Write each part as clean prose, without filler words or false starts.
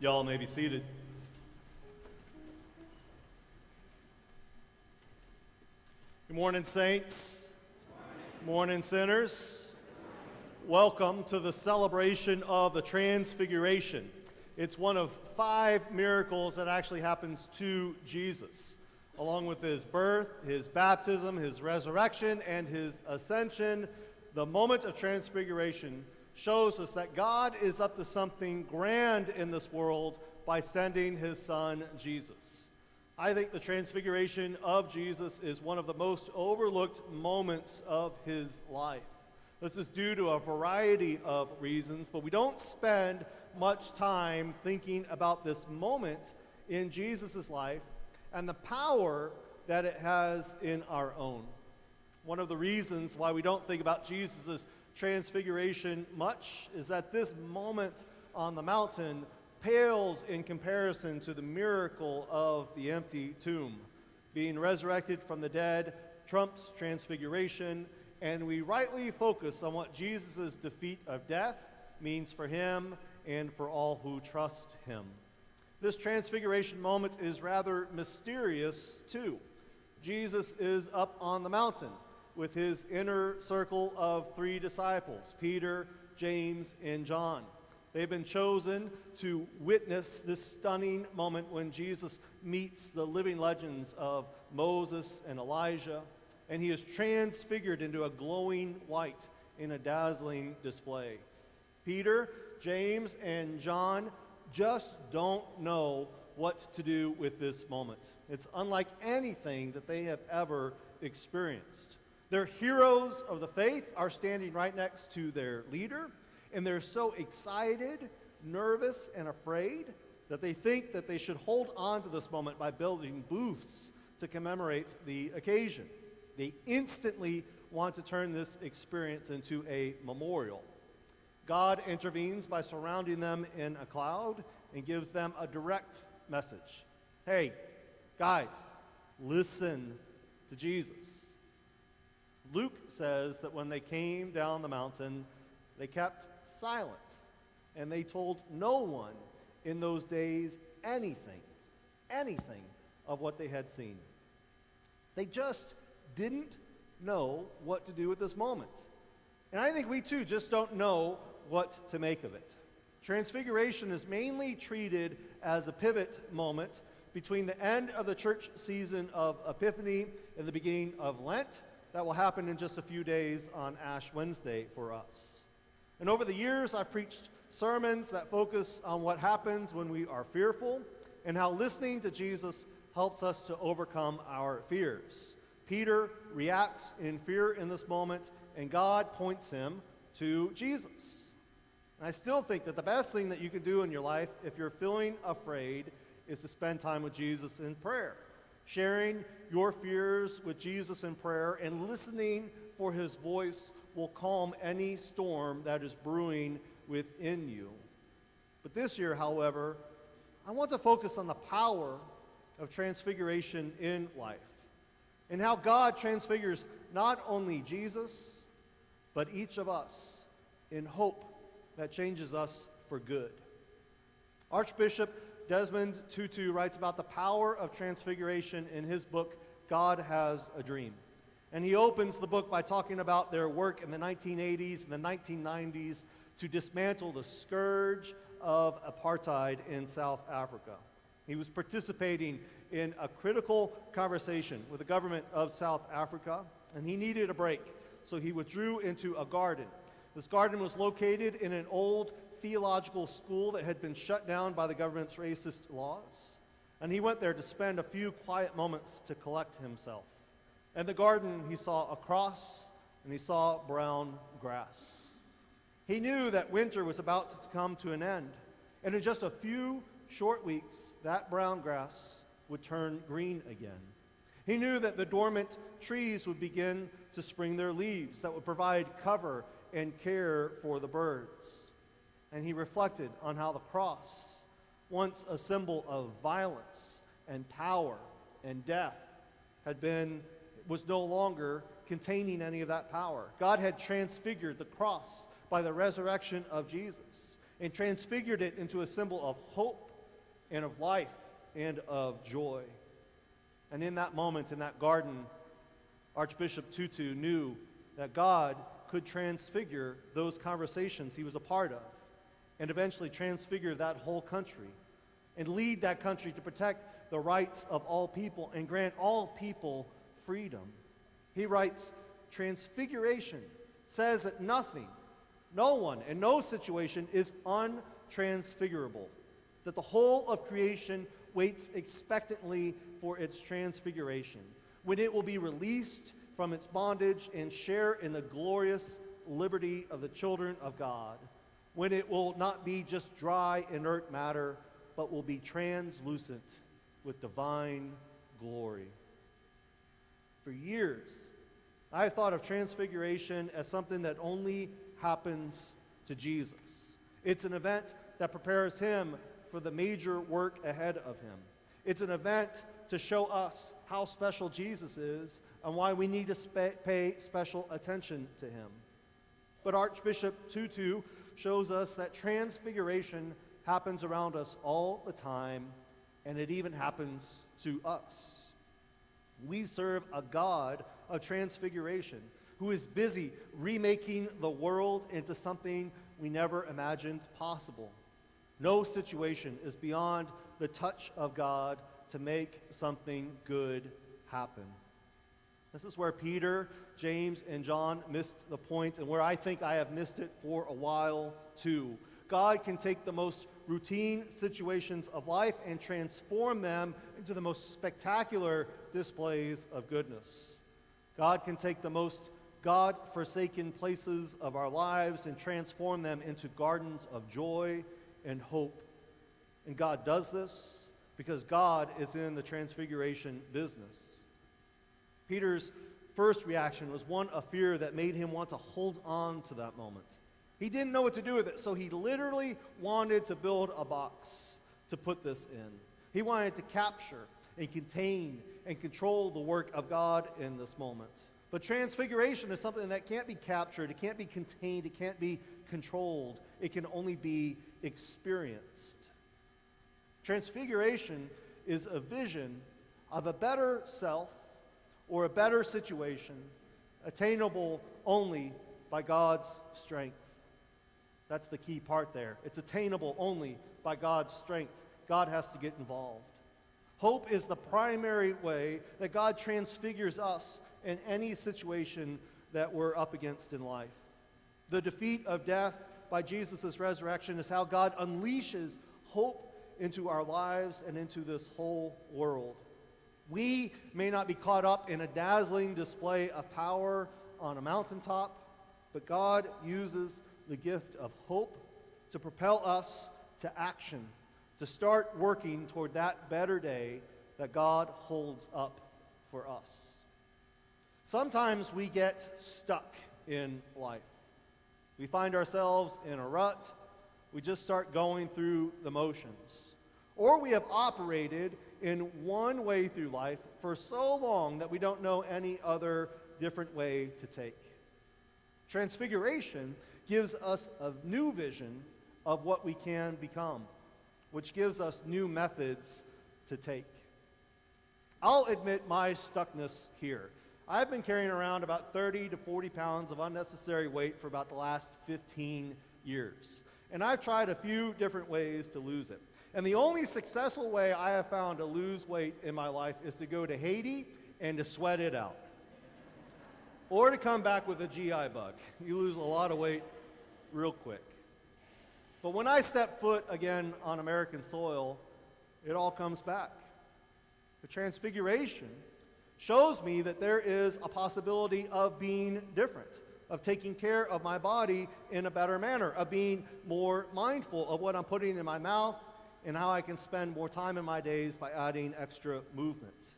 Y'all may be seated. Good morning, saints. Good morning, sinners. Welcome to the celebration of the Transfiguration. It's one of 5 miracles that actually happens to Jesus, along with his birth, his baptism, his resurrection, and his ascension. The moment of Transfiguration shows us that God is up to something grand in this world by sending his son, Jesus. I think the Transfiguration of Jesus is one of the most overlooked moments of his life. This is due to a variety of reasons, but we don't spend much time thinking about this moment in Jesus' life and the power that it has in our own. One of the reasons why we don't think about Jesus' Transfiguration much is that this moment on the mountain pales in comparison to the miracle of the empty tomb. Being resurrected from the dead trumps Transfiguration, and we rightly focus on what Jesus' defeat of death means for him and for all who trust him. This Transfiguration moment is rather mysterious too. Jesus is up on the mountain with his inner circle of 3 disciples, Peter, James, and John. They've been chosen to witness this stunning moment when Jesus meets the living legends of Moses and Elijah, and he is transfigured into a glowing white in a dazzling display. Peter, James, and John just don't know what to do with this moment. It's unlike anything that they have ever experienced. Their heroes of the faith are standing right next to their leader, and they're so excited, nervous, and afraid that they think that they should hold on to this moment by building booths to commemorate the occasion. They instantly want to turn this experience into a memorial. God intervenes by surrounding them in a cloud and gives them a direct message. Hey, guys, listen to Jesus. Luke says that when they came down the mountain, they kept silent, and they told no one in those days anything of what they had seen. They just didn't know what to do with this moment. And I think we too just don't know what to make of it. Transfiguration is mainly treated as a pivot moment between the end of the church season of Epiphany and the beginning of Lent. That will happen in just a few days on Ash Wednesday for us. And over the years, I've preached sermons that focus on what happens when we are fearful and how listening to Jesus helps us to overcome our fears. Peter reacts in fear in this moment, and God points him to Jesus. And I still think that the best thing that you can do in your life if you're feeling afraid is to spend time with Jesus in prayer. Sharing your fears with Jesus in prayer and listening for his voice will calm any storm that is brewing within you. But this year, however, I want to focus on the power of transfiguration in life and how God transfigures not only Jesus, but each of us in hope that changes us for good. Archbishop Desmond Tutu writes about the power of transfiguration in his book, God Has a Dream. And he opens the book by talking about their work in the 1980s and the 1990s to dismantle the scourge of apartheid in South Africa. He was participating in a critical conversation with the government of South Africa, and he needed a break, so he withdrew into a garden. This garden was located in an old theological school that had been shut down by the government's racist laws. And he went there to spend a few quiet moments to collect himself. In the garden, he saw a cross and he saw brown grass. He knew that winter was about to come to an end. And in just a few short weeks, that brown grass would turn green again. He knew that the dormant trees would begin to spring their leaves that would provide cover and care for the birds. And he reflected on how the cross, once a symbol of violence and power and death, was no longer containing any of that power. God had transfigured the cross by the resurrection of Jesus. and transfigured it into a symbol of hope and of life and of joy. And in that moment, in that garden, Archbishop Tutu knew that God could transfigure those conversations he was a part of, and eventually transfigure that whole country, and lead that country to protect the rights of all people and grant all people freedom. He writes, "Transfiguration says that nothing, no one, and no situation is untransfigurable, that the whole of creation waits expectantly for its transfiguration, when it will be released from its bondage and share in the glorious liberty of the children of God, when it will not be just dry, inert matter, but will be translucent with divine glory." For years, I have thought of transfiguration as something that only happens to Jesus. It's an event that prepares him for the major work ahead of him. It's an event to show us how special Jesus is and why we need to pay special attention to him. But Archbishop Tutu shows us that transfiguration happens around us all the time, and it even happens to us. We serve a God of transfiguration who is busy remaking the world into something we never imagined possible. No situation is beyond the touch of God to make something good happen. This is where Peter, James, and John missed the point, and where I think I have missed it for a while too. God can take the most routine situations of life and transform them into the most spectacular displays of goodness. God can take the most God-forsaken places of our lives and transform them into gardens of joy and hope. And God does this because God is in the transfiguration business. Peter's first reaction was one of fear that made him want to hold on to that moment. He didn't know what to do with it, so he literally wanted to build a box to put this in. He wanted to capture and contain and control the work of God in this moment. But transfiguration is something that can't be captured, it can't be contained, it can't be controlled. It can only be experienced. Transfiguration is a vision of a better self or a better situation attainable only by God's strength. That's the key part there. It's attainable only by God's strength. God has to get involved. Hope is the primary way that God transfigures us in any situation that we're up against in life. The defeat of death by Jesus' resurrection is how God unleashes hope into our lives and into this whole world. We may not be caught up in a dazzling display of power on a mountaintop, but God uses the gift of hope to propel us to action, to start working toward that better day that God holds up for us. Sometimes we get stuck in life. We find ourselves in a rut. We just start going through the motions. Or we have operated in one way through life for so long that we don't know any other different way to take. Transfiguration gives us a new vision of what we can become, which gives us new methods to take. I'll admit my stuckness here. I've been carrying around about 30 to 40 pounds of unnecessary weight for about the last 15 years. And I've tried a few different ways to lose it. And the only successful way I have found to lose weight in my life is to go to Haiti and to sweat it out. Or to come back with a GI bug. You lose a lot of weight real quick. But when I step foot again on American soil, it all comes back. The transfiguration shows me that there is a possibility of being different, of taking care of my body in a better manner, of being more mindful of what I'm putting in my mouth and how I can spend more time in my days by adding extra movement.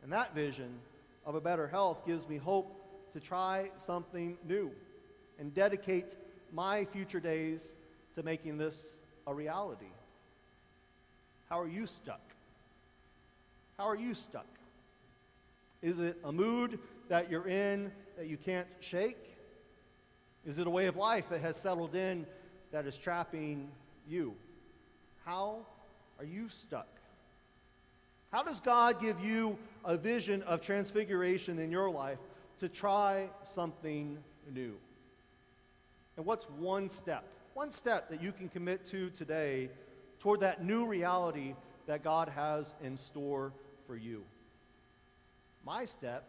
And that vision of a better health gives me hope to try something new and dedicate my future days to making this a reality. How are you stuck? How are you stuck? Is it a mood that you're in that you can't shake? Is it a way of life that has settled in that is trapping you? How are you stuck? How does God give you a vision of transfiguration in your life to try something new? And what's one step that you can commit to today toward that new reality that God has in store for you? My step,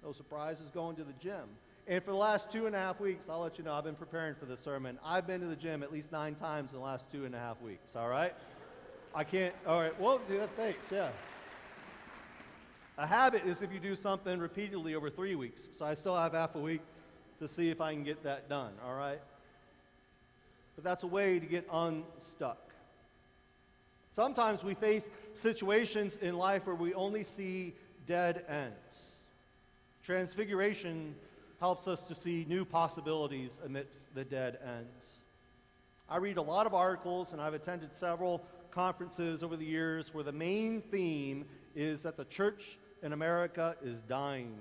no surprise, is going to the gym. And for the last 2.5 weeks, I'll let you know, I've been preparing for this sermon. I've been to the gym at least 9 times in the last 2.5 weeks, all right? I can't, all right, well, do that face, yeah. A habit is if you do something repeatedly over 3 weeks. So I still have half a week to see if I can get that done, all right? But that's a way to get unstuck. Sometimes we face situations in life where we only see dead ends. Transfiguration helps us to see new possibilities amidst the dead ends. I read a lot of articles, and I've attended several conferences over the years where the main theme is that the church in America is dying.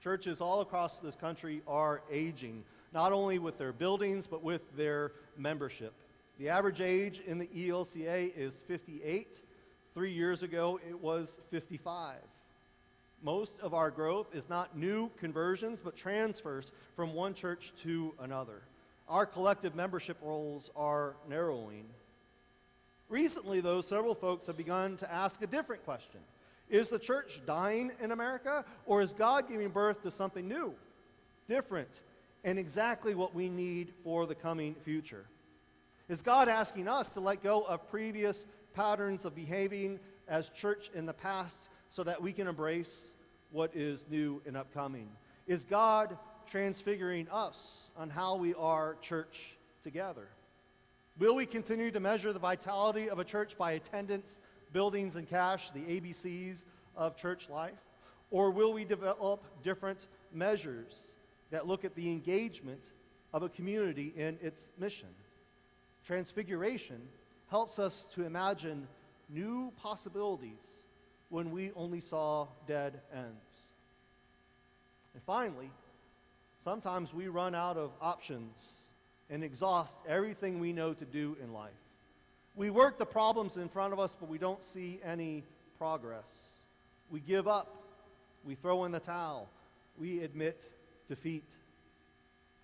Churches all across this country are aging, not only with their buildings, but with their membership. The average age in the ELCA is 58. 3 years ago, it was 55. Most of our growth is not new conversions, but transfers from one church to another. Our collective membership rolls are narrowing. Recently, though, several folks have begun to ask a different question. Is the church dying in America, or is God giving birth to something new, different, and exactly what we need for the coming future? Is God asking us to let go of previous patterns of behaving as church in the past so that we can embrace what is new and upcoming? Is God transfiguring us on how we are church together? Will we continue to measure the vitality of a church by attendance, buildings, and cash, the ABCs of church life? Or will we develop different measures that look at the engagement of a community in its mission? Transfiguration helps us to imagine new possibilities when we only saw dead ends. And finally, sometimes we run out of options and exhaust everything we know to do in life. We work the problems in front of us, but we don't see any progress. We give up. We throw in the towel. We admit defeat.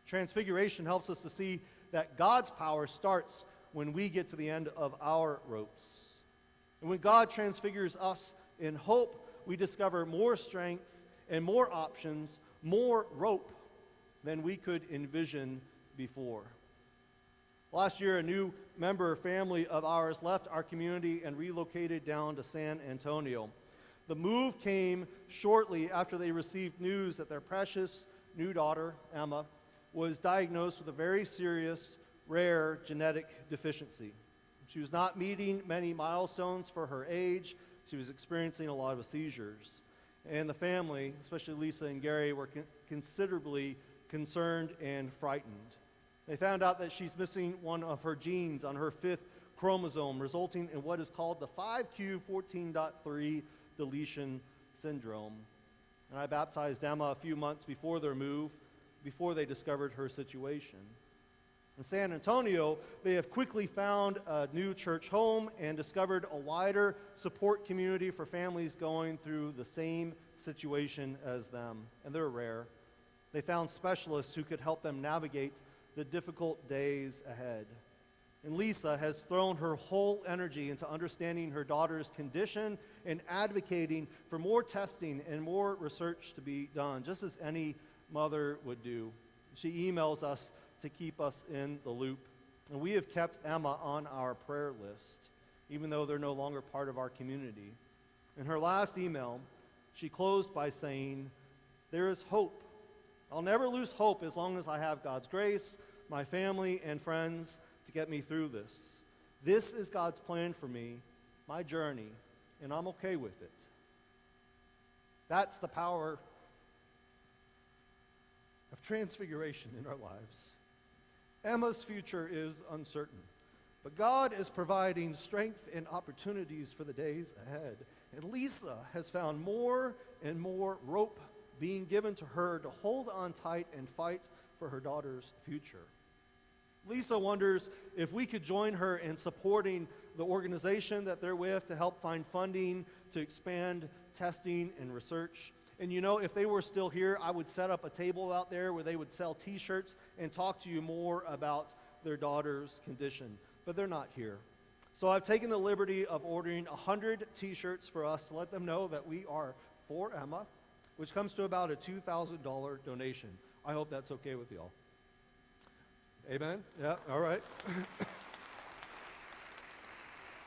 Transfiguration helps us to see that God's power starts when we get to the end of our ropes. And when God transfigures us in hope, we discover more strength and more options, more rope than we could envision before. Last year, a new member family of ours left our community and relocated down to San Antonio. The move came shortly after they received news that their precious new daughter, Emma, was diagnosed with a very serious, rare genetic deficiency. She was not meeting many milestones for her age. She was experiencing a lot of seizures. And the family, especially Lisa and Gary, were considerably concerned and frightened. They found out that she's missing one of her genes on her 5th chromosome, resulting in what is called the 5q14.3 deletion syndrome. And I baptized Emma a few months before their move, before they discovered her situation. In San Antonio, they have quickly found a new church home and discovered a wider support community for families going through the same situation as them, and they're rare. They found specialists who could help them navigate the difficult days ahead. And Lisa has thrown her whole energy into understanding her daughter's condition and advocating for more testing and more research to be done, just as any mother would do. She emails us to keep us in the loop. And we have kept Emma on our prayer list, even though they're no longer part of our community. In her last email, she closed by saying, "There is hope. I'll never lose hope as long as I have God's grace, my family, and friends to get me through this. This is God's plan for me, my journey, and I'm okay with it." That's the power of transfiguration in our lives. Emma's future is uncertain, but God is providing strength and opportunities for the days ahead. And Lisa has found more and more rope being given to her to hold on tight and fight for her daughter's future. Lisa wonders if we could join her in supporting the organization that they're with to help find funding to expand testing and research. And you know, if they were still here, I would set up a table out there where they would sell t-shirts and talk to you more about their daughter's condition. But they're not here. So I've taken the liberty of ordering 100 t-shirts for us to let them know that we are for Emma, which comes to about a $2,000 donation. I hope that's okay with y'all. Amen? Yeah, all right.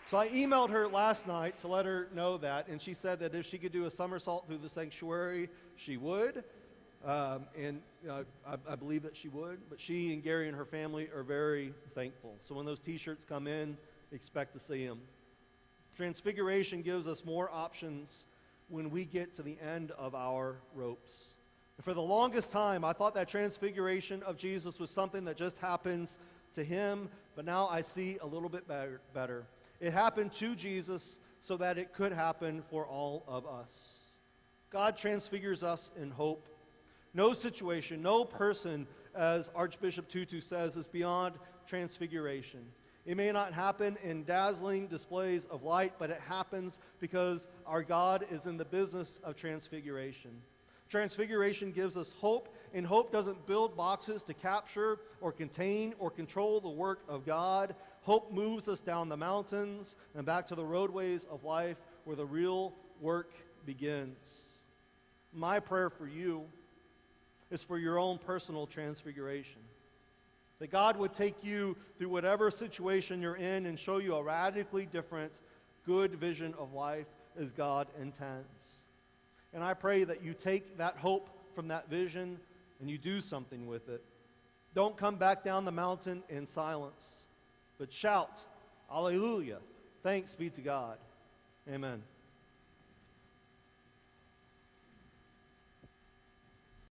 So I emailed her last night to let her know that, and she said that if she could do a somersault through the sanctuary, she would. I believe that she would, but she and Gary and her family are very thankful. So when those t-shirts come in, expect to see them. Transfiguration gives us more options when we get to the end of our ropes. And for the longest time, I thought that transfiguration of Jesus was something that just happens to him, but now I see a little bit better. It happened to Jesus so that it could happen for all of us. God transfigures us in hope. No situation, no person, as Archbishop Tutu says, is beyond transfiguration. It may not happen in dazzling displays of light, but it happens because our God is in the business of transfiguration. Transfiguration gives us hope, and hope doesn't build boxes to capture or contain or control the work of God. Hope moves us down the mountains and back to the roadways of life where the real work begins. My prayer for you is for your own personal transfiguration. That God would take you through whatever situation you're in and show you a radically different, good vision of life as God intends. And I pray that you take that hope from that vision and you do something with it. Don't come back down the mountain in silence, but shout, Hallelujah, thanks be to God. Amen.